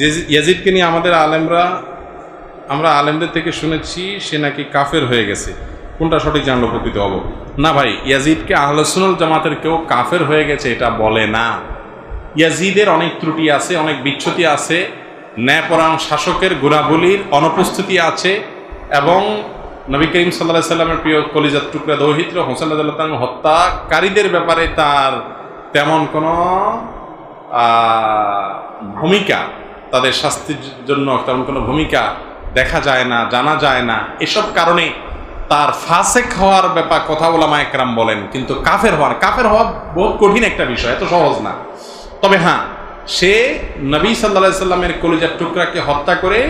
ইয়াজিদকে নিয়ে আমরা আলেমদের থেকে শুনেছি সে নাকি কাফের হয়ে গেছে। কোনটা সঠিক জানলো প্রকৃত হব না ভাই। ইয়াজিদকে আহলে সুন্নাত জামাতের কেউ কাফের হয়ে গেছে এটা বলে না। ইয়াজিদের অনেক ত্রুটি আছে, অনেক বিচ্যুতি আছে, ন্যায়পরায়ণ শাসকের গুণাবলীর অনুপস্থিতি আছে, এবং নবী করিম সাল্লাল্লাহু আলাইহি সাল্লামের প্রিয় কলিজার টুকরা দৌহিত্র হোসেন রাদিয়াল্লাহু তাআলা হত্যাকারীদের ব্যাপারে তার তেমন কোনো ভূমিকা, তাদের শাস্তির জন্য তেমন কোনো ভূমিকা দেখা যায় না, জানা যায় না। এসব কারণে তার ফাসেক হওয়ার ব্যাপার কথা ওলামা একরাম বলেন, কিন্তু কাফের হওয়া বহুত কঠিন একটা বিষয়, এত সহজ না। তবে হ্যাঁ, সে নবী সাল্লাল্লাহু আলাইহি সাল্লামের কলিজার টুকরাকে হত্যা করে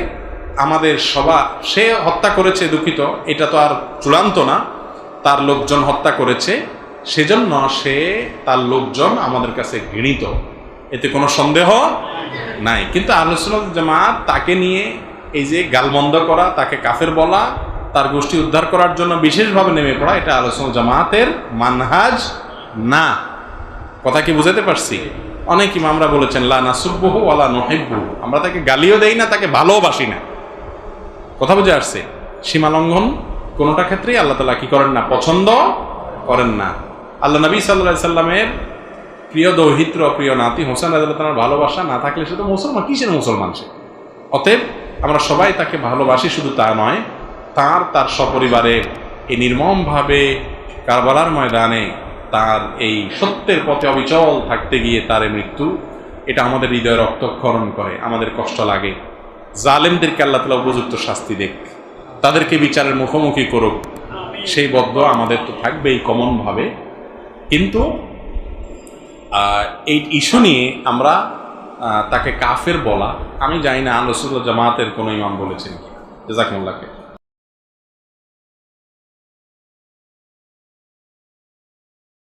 সে হত্যা করেছে, দুঃখিত, এটা তো আর চূড়ান্ত না, তার লোকজন হত্যা করেছে, সেজন্য তার লোকজন আমাদের কাছে ঘৃণিত, এতে কোনো সন্দেহ নাই। কিন্তু আহলে সুন্নাত জামাত তাকে নিয়ে এই যে গালমন্দ করা, তাকে কাফের বলা, তার গোষ্ঠী উদ্ধার করার জন্য বিশেষভাবে নেমে পড়া, এটা আহলে সুন্নাত জামাতের মানহাজ না। কথা কি বুঝাতে পারছি? অনেক ইমামরা বলেছেন লা নাসুব্বুহু ওয়ালা নুহিব্বুহু, আমরা তাকে গালিও দেই না, তাকে ভালোবাসি না। কথা বুঝে আসছে? সীমা লঙ্ঘন কোনোটা ক্ষেত্রেই আল্লাহ তাআলা কি করেন না, পছন্দ করেন না। আল্লাহ নবী সাল্লাল্লাহু আলাইহি সাল্লামের প্রিয় দৌহিত্র, প্রিয় নাতি হোসেন রাদিয়াল্লাহু তাআলার ভালোবাসা না থাকলে সে তো মুসলমান, কিসের মুসলমান সে? অতএব আমরা সবাই তাকে ভালোবাসি, শুধু তা নয়, তার সপরিবারে এই নির্মমভাবে কারবালার ময়দানে তার এই সত্যের পথে অবিচল থাকতে গিয়ে তার মৃত্যু, এটা আমাদের হৃদয়ে রক্তক্ষরণ করে, আমাদের কষ্ট লাগে। জালেমদেরকে আল্লাহ তাআলা উপযুক্ত শাস্তি দেখ, তাদেরকে বিচারের মুখোমুখি করুক, সেই বদদোয়া আমাদের তো থাকবেই কমনভাবে। কিন্তু এই ইস্যু নিয়ে আমরা তাকে কাফের বলা, আমি জানি না আহলে সুন্নাত জামাতের কোনো ইমাম বলেছেন। জাযাকুমুল্লাহ খাইর।